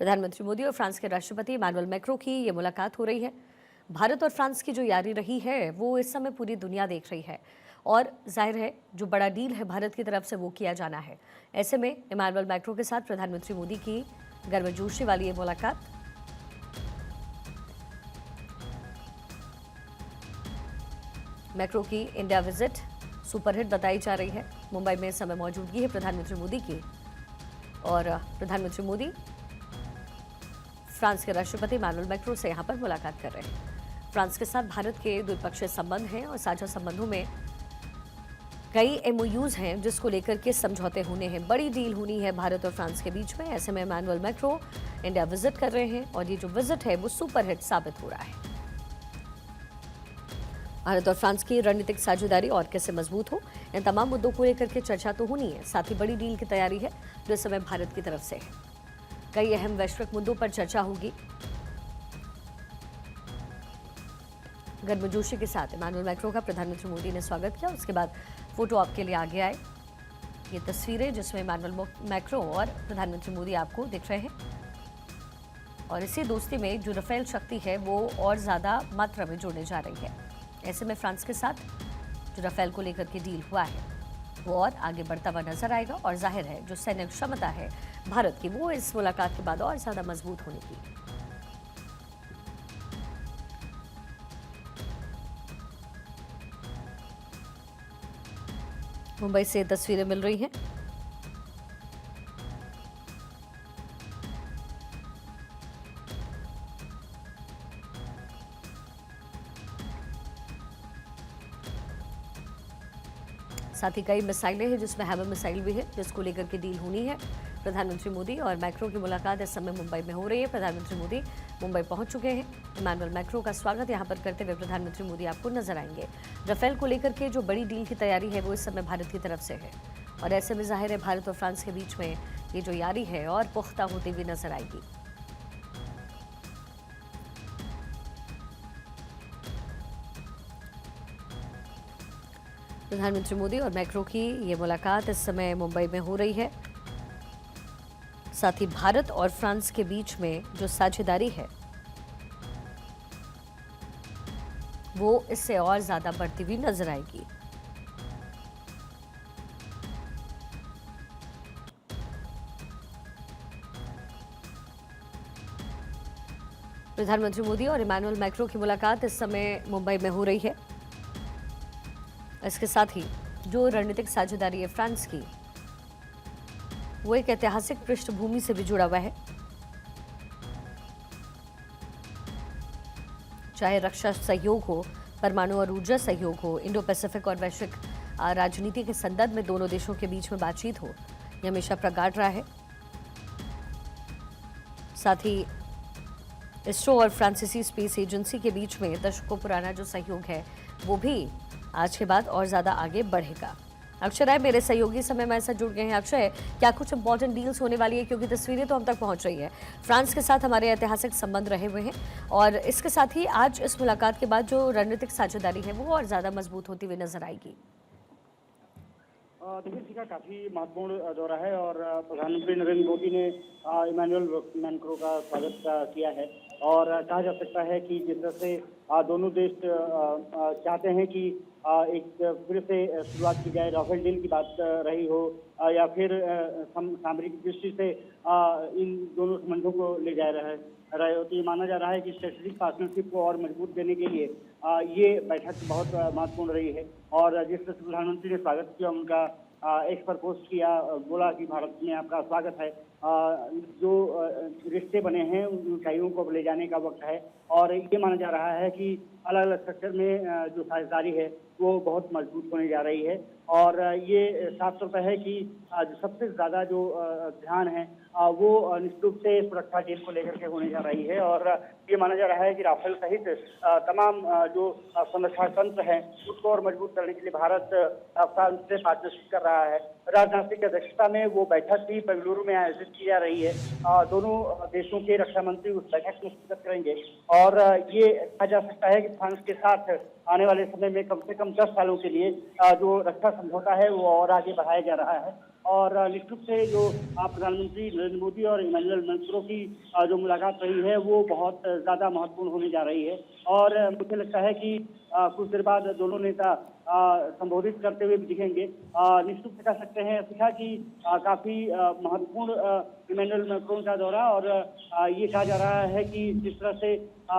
प्रधानमंत्री मोदी और फ्रांस के राष्ट्रपति इमैनुअल मैक्रों की ये मुलाकात हो रही है। भारत और फ्रांस की जो यारी रही है वो इस समय पूरी दुनिया देख रही है और जाहिर है जो बड़ा डील है भारत की तरफ से वो किया जाना है। ऐसे में इमैनुअल मैक्रों के साथ प्रधानमंत्री मोदी की गर्मजोशी वाली ये मुलाकात मैक्रो की इंडिया विजिट सुपरहिट बताई जा रही है। मुंबई में इस समय मौजूदगी है प्रधानमंत्री मोदी की और प्रधानमंत्री मोदी फ्रांस के राष्ट्रपति इमैनुअल मैक्रों से यहां पर मुलाकात कर रहे हैं। फ्रांस के साथ भारत के द्विपक्षीय संबंध हैं और साझा संबंधों में कई एमओयूज हैं जिसको लेकर के समझौते होने हैं। बड़ी डील होनी है भारत और फ्रांस के बीच में। ऐसे में इमैनुअल मैक्रों इंडिया विजिट कर रहे हैं और ये जो विजिट है वो सुपरहिट साबित हो रहा है। भारत और फ्रांस की रणनीतिक साझेदारी और कैसे मजबूत हो, इन तमाम मुद्दों को लेकर के चर्चा तो होनी है। साथ ही बड़ी डील की तैयारी है जो इस समय भारत की तरफ से है। कई अहम वैश्विक मुद्दों पर चर्चा होगी। गर्मजोशी के साथ इमैनुअल मैक्रों का प्रधानमंत्री मोदी ने स्वागत किया। उसके बाद फोटो आपके लिए आगे आए। ये तस्वीरें जिसमें इमैनुअल मैक्रों और प्रधानमंत्री मोदी आपको दिख रहे हैं और इसी दोस्ती में जो राफेल शक्ति है वो और ज्यादा मात्रा में जुड़ने जा रही है। ऐसे में फ्रांस के साथ जो राफेल को लेकर के डील हुआ है वो और आगे बढ़ता हुआ नजर आएगा और जाहिर है जो सैन्य क्षमता है भारत की वो इस मुलाकात के बाद और ज्यादा मजबूत होने की। मुंबई से तस्वीरें मिल रही हैं। साथ ही कई मिसाइलें हैं जिसमें हैमर मिसाइल भी है जिसको लेकर के डील होनी है। प्रधानमंत्री मोदी और मैक्रों की मुलाकात इस समय मुंबई में हो रही है। प्रधानमंत्री मोदी मुंबई पहुंच चुके हैं। इमैनुअल मैक्रों का स्वागत यहां पर करते हुए प्रधानमंत्री मोदी आपको नजर आएंगे। राफेल को लेकर के जो बड़ी डील की तैयारी है वो इस समय भारत की तरफ से है और ऐसे में जाहिर है भारत और फ्रांस के बीच में ये जो यारी है और पुख्ता होती हुई नजर आएगी। प्रधानमंत्री मोदी और मैक्रों की ये मुलाकात इस समय मुंबई में हो रही है। साथ ही भारत और फ्रांस के बीच में जो साझेदारी है वो इससे और ज्यादा बढ़ती हुई नजर आएगी। प्रधानमंत्री मोदी और इमैनुअल मैक्रों की मुलाकात इस समय मुंबई में हो रही है। इसके साथ ही जो रणनीतिक साझेदारी है फ्रांस की वो एक ऐतिहासिक पृष्ठभूमि से भी जुड़ा हुआ है। चाहे रक्षा सहयोग हो, परमाणु और ऊर्जा सहयोग हो, इंडो पैसिफिक और वैश्विक राजनीति के संदर्भ में दोनों देशों के बीच में बातचीत हो, यह हमेशा प्रगाढ़ रहा है। साथ ही इसरो और फ्रांसीसी स्पेस एजेंसी के बीच में दशकों पुराना जो सहयोग है वो भी आज के बाद और ज्यादा आगे बढ़ेगा। अक्षय राय मेरे सहयोगी समय में ऐसा जुड़ गए हैं। अक्षय, क्या कुछ इंपॉर्टेंट डील्स होने वाली है, क्योंकि तस्वीरें तो हम तक पहुंच रही है। फ्रांस के साथ हमारे ऐतिहासिक संबंध रहे हुए हैं और इसके साथ ही आज इस मुलाकात के बाद जो रणनीतिक साझेदारी है वो और ज्यादा मजबूत होती हुई नजर आएगी। देखिए, इसका काफी महत्वपूर्ण दौरा है और प्रधानमंत्री नरेंद्र मोदी ने इमैनुअल मैक्रों का स्वागत किया है और कहा जा सकता है कि जिस तरह से दोनों देश चाहते हैं कि एक फिर से शुरुआत की जाए, राफेल डील की बात रही हो या फिर सामरिक दृष्टि से इन दोनों संबंधों को ले जा रहे हो, तो ये माना जा रहा है कि स्ट्रेटेजिक पार्टनरशिप को और मजबूत देने के लिए ये बैठक बहुत महत्वपूर्ण रही है। और जिस तरह से प्रधानमंत्री ने स्वागत किया, उनका एक्स पर पोस्ट किया, बोला कि भारत में आपका स्वागत है। जो रिश्ते बने हैं उन ऊंचाइयों को ले जाने का वक्त है और ये माना जा रहा है कि अलग अलग सेक्टर में जो साझेदारी है वो बहुत मजबूत होने जा रही है और ये साफ तौर पर है कि जो सबसे ज्यादा जो ध्यान है वो निश्चित रूप से सुरक्षा डील को लेकर के होने जा रही है और ये माना जा रहा है कि राफेल सहित तमाम जो संरक्षण तंत्र है उसको और मजबूत करने के लिए भारत फ्रांस से पार्टनरशिप कर रहा है। राजनाथ सिंह की अध्यक्षता में वो बैठक भी बेंगलुरु में आयोजित की जा रही है। दोनों देशों के रक्षा मंत्री उस बैठक में शिरकत करेंगे और ये कहा जा सकता है कि फ्रांस के साथ आने वाले समय में कम से कम 10 सालों के लिए जो रक्षा समझौता है वो और आगे बढ़ाया जा रहा है। और निश्चित रूप से जो प्रधानमंत्री नरेंद्र मोदी और इमैनुअल मैक्रों की जो मुलाकात रही है वो बहुत ज़्यादा महत्वपूर्ण होने जा रही है। और मुझे लगता है कि कुछ देर बाद दोनों नेता संबोधित करते हुए भी दिखेंगे। निश्चित रूप से कह सकते हैं शिखा कि काफ़ी महत्वपूर्ण इमैनुअल मैक्रों का दौरा, और ये कहा जा रहा है कि जिस तरह से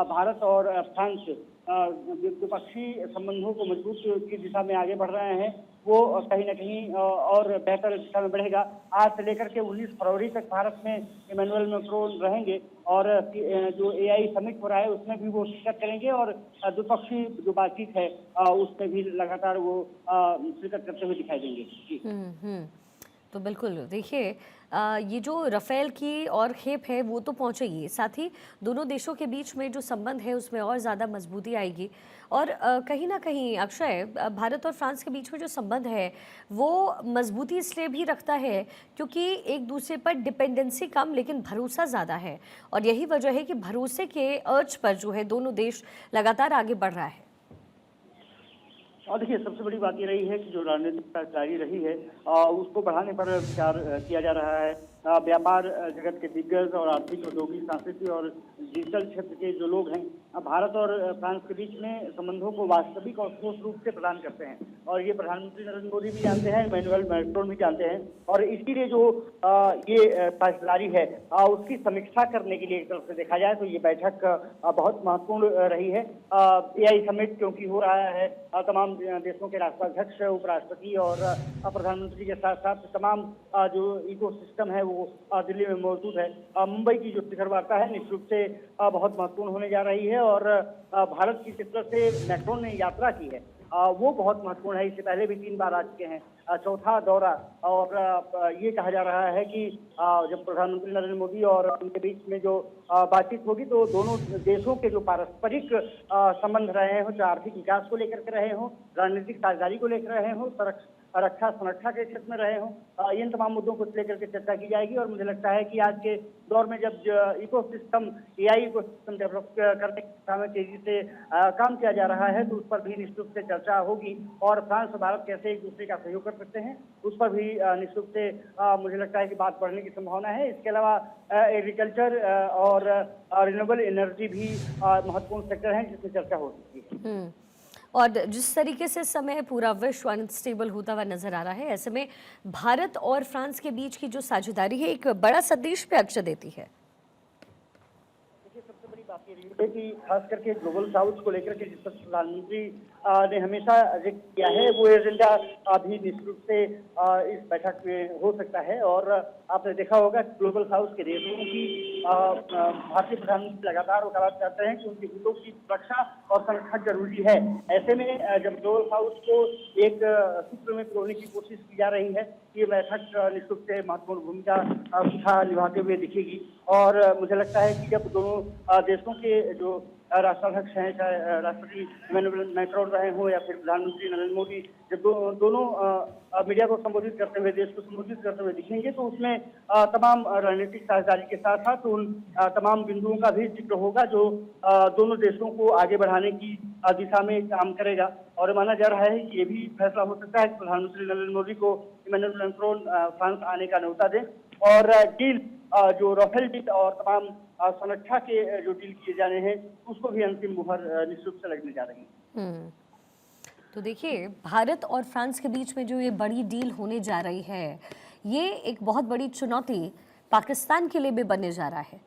भारत और फ्रांस द्विपक्षीय संबंधों को मजबूत की दिशा में आगे बढ़ रहे हैं, वो कहीं ना कहीं और बेहतर दिशा में बढ़ेगा। आज से लेकर के 19 फरवरी तक भारत में इमैनुअल मैक्रोन रहेंगे, और जो AI समिट हो रहा है उसमें भी वो शिरकत करेंगे, और द्विपक्षीय जो बातचीत है उसमें भी लगातार वो शिरकत करते हुए दिखाई देंगे। जी। तो बिल्कुल देखिए, ये जो राफेल की और खेप है वो तो पहुंचेगी, साथ ही दोनों देशों के बीच में जो संबंध है उसमें और ज़्यादा मजबूती आएगी। और कहीं ना कहीं अक्षय, भारत और फ्रांस के बीच में जो संबंध है वो मजबूती इसलिए भी रखता है क्योंकि एक दूसरे पर डिपेंडेंसी कम लेकिन भरोसा ज़्यादा है, और यही वजह है कि भरोसे के अर्ज पर जो है दोनों देश लगातार आगे बढ़ रहा है। और देखिए, सबसे बड़ी बात ये रही है कि जो रणनीतिक साझेदारी रही है उसको बढ़ाने पर विचार किया जा रहा है। व्यापार जगत के दिग्गज और आर्थिक, औद्योगिक, सांस्कृतिक और डिजिटल क्षेत्र के जो लोग हैं भारत और फ्रांस के बीच में संबंधों को वास्तविक और ठोस रूप से प्रदान करते हैं, और ये प्रधानमंत्री नरेंद्र मोदी भी जानते हैं, इमैनुअल मैक्रोन भी जानते हैं। और इसीलिए जो ये साझेदारी है उसकी समीक्षा करने के लिए एक तरफ से देखा जाए तो ये बैठक बहुत महत्वपूर्ण रही है। AI समिट क्योंकि हो रहा है, तमाम देशों के राष्ट्राध्यक्ष, उपराष्ट्रपति और प्रधानमंत्री के साथ साथ तमाम जो इकोसिस्टम है वो दिल्ली में मौजूद है। मुंबई की जो शिखर वार्ता है निश्चित रूप से बहुत महत्वपूर्ण होने जा रही है, और भारत की जिस तरह से मैक्रोन ने यात्रा की है वो बहुत महत्वपूर्ण है। इससे पहले भी 3 बार आ चुके हैं, चौथा दौरा। और ये कहा जा रहा है कि जब प्रधानमंत्री नरेंद्र मोदी और उनके बीच में जो बातचीत होगी तो दोनों देशों के जो पारस्परिक संबंध रहे हों, चाहे आर्थिक विकास को लेकर के रहे हों, रणनीतिक साझेदारी को लेकर रहे हों, रक्षा संरक्षा के क्षेत्र में रहे हों, इन तमाम मुद्दों को लेकर के चर्चा की जाएगी। और मुझे लगता है कि आज के दौर में जब इकोसिस्टम, AI इकोसिस्टम डेवलप करने की दिशा में तेजी से काम किया जा रहा है तो उस पर भी निश्चित रूप से चर्चा होगी, और फ्रांस और भारत कैसे एक दूसरे का सहयोग कर सकते हैं उस पर भी निश्चित रूप से मुझे लगता है कि बात बढ़ने की संभावना है। इसके अलावा एग्रीकल्चर और रिन्यूएबल एनर्जी भी महत्वपूर्ण सेक्टर हैं जिसमें चर्चा हो सकती है। और जिस तरीके से समय पूरा विश्व अनस्टेबल होता हुआ नजर आ रहा है, ऐसे में भारत और फ्रांस के बीच की जो साझेदारी है एक बड़ा संदेश पे अक्षर देती है। सबसे बड़ी बात ये रही है कि खास करके ग्लोबल साउथ को लेकर के जिस पर प्रधानमंत्री ने हमेशा जिक्र किया है वो एजेंडा अभी निश्चित रूप से इस बैठक में हो सकता है। और आपने देखा होगा ग्लोबल साउथ के देशों की भारतीय प्रधानमंत्री लगातार वकालत करते हैं कि उनके हितों की सुरक्षा और संरक्षण जरूरी है। ऐसे में जब ग्लोबल साउथ को एक सूत्र में पिरोने की कोशिश की जा रही है, ये बैठक निश्चित रूप से महत्वपूर्ण भूमिका निभाते हुए दिखेगी। और मुझे लगता है कि जब दोनों देशों के जो राष्ट्राध्यक्ष हैं, चाहे राष्ट्रपति इमैनुअल मैक्रोन रहे हों या फिर प्रधानमंत्री नरेंद्र मोदी, जब दोनों मीडिया को संबोधित करते हुए, देश को संबोधित करते हुए दिखेंगे तो उसमें तमाम रणनीतिक साझेदारी के साथ साथ उन तमाम बिंदुओं का भी जिक्र होगा जो दोनों देशों को आगे बढ़ाने की दिशा में काम करेगा। और माना जा रहा है कि ये भी फैसला हो सकता है कि प्रधानमंत्री नरेंद्र मोदी को इमैनुअल मैक्रोन फ्रांस आने का न्योता दें, और डील जो राफेल डील और तमाम संरक्षा के जो डील किए जाने हैं उसको भी अंतिम मुहर निश्चित रूप से लगने जा रही है। तो देखिए, भारत और फ्रांस के बीच में जो ये बड़ी डील होने जा रही है, ये एक बहुत बड़ी चुनौती पाकिस्तान के लिए भी बनने जा रहा है।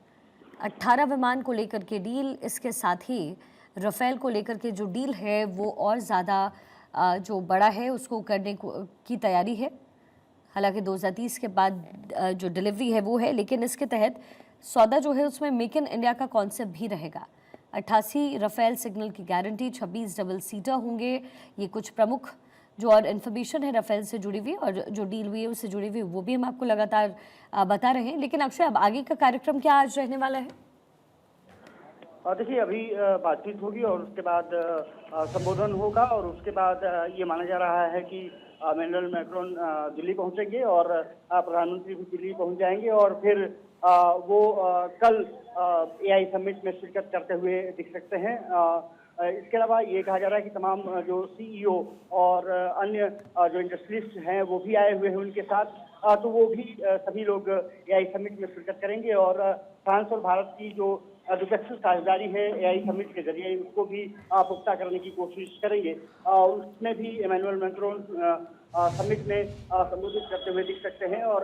18 विमान को लेकर के डील, इसके साथ ही राफेल को लेकर के जो डील है वो और ज़्यादा जो बड़ा है उसको करने की तैयारी है। हालांकि 2030 के बाद जो डिलीवरी है वो है, लेकिन इसके तहत सौदा जो है उसमें मेक इन इंडिया का कॉन्सेप्ट भी रहेगा। 88 राफेल सिग्नल की गारंटी, 26 डबल सीटर होंगे। ये कुछ प्रमुख जो और इन्फॉर्मेशन है राफेल से जुड़ी हुई और जो डील हुई है उससे जुड़ी हुई वो भी हम आपको लगातार बता रहे हैं। लेकिन अक्षय, अब आगे का कार्यक्रम क्या आज रहने वाला है? देखिए, अभी बातचीत होगी और उसके बाद संबोधन होगा, और उसके बाद ये माना जा रहा है कि इमैनुअल मैक्रोन दिल्ली पहुंचेंगे और प्रधानमंत्री भी दिल्ली पहुंच जाएंगे, और फिर वो कल AI समिट में शिरकत करते हुए दिख सकते हैं। इसके अलावा ये कहा जा रहा है कि तमाम जो CEO और अन्य जो इंडस्ट्रियलिस्ट हैं वो भी आए हुए हैं उनके साथ। तो वो भी सभी लोग एआई समिट में शिरकत करेंगे और फ्रांस और भारत की जो द्विपक्षीय साझेदारी है एआई समिट के जरिए उसको भी पुख्ता करने की कोशिश करेंगे। उसमें भी इमैनुअल मैक्रोन समिट में संबोधित करते हुए दिख सकते हैं और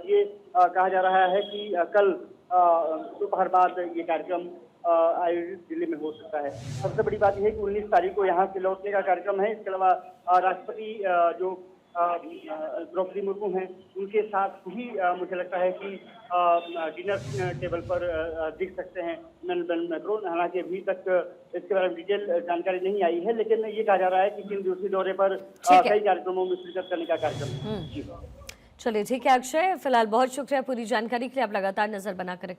ये कहा जा रहा है कि कल दोपहर बाद ये कार्यक्रम आयोजित दिल्ली में हो सकता है। सबसे बड़ी बात यह है कि 19 तारीख को यहाँ से लौटने का कार्यक्रम है। इसके अलावा राष्ट्रपति जो द्रौपदी मुर्मू हैं उनके साथ ही मुझे लगता है कि डिनर टेबल पर दिख सकते हैं इमैनुअल मैक्रोन। हालांकि अभी तक इसके बारे में डिटेल जानकारी नहीं आई है, लेकिन ये कहा जा रहा है कि 3 दिवसीय दौरे पर कई कार्यक्रमों में शिरकत करने का कार्यक्रम है। चलिए ठीक है अक्षय, फिलहाल बहुत शुक्रिया पूरी जानकारी के लिए। आप लगातार नजर बनाकर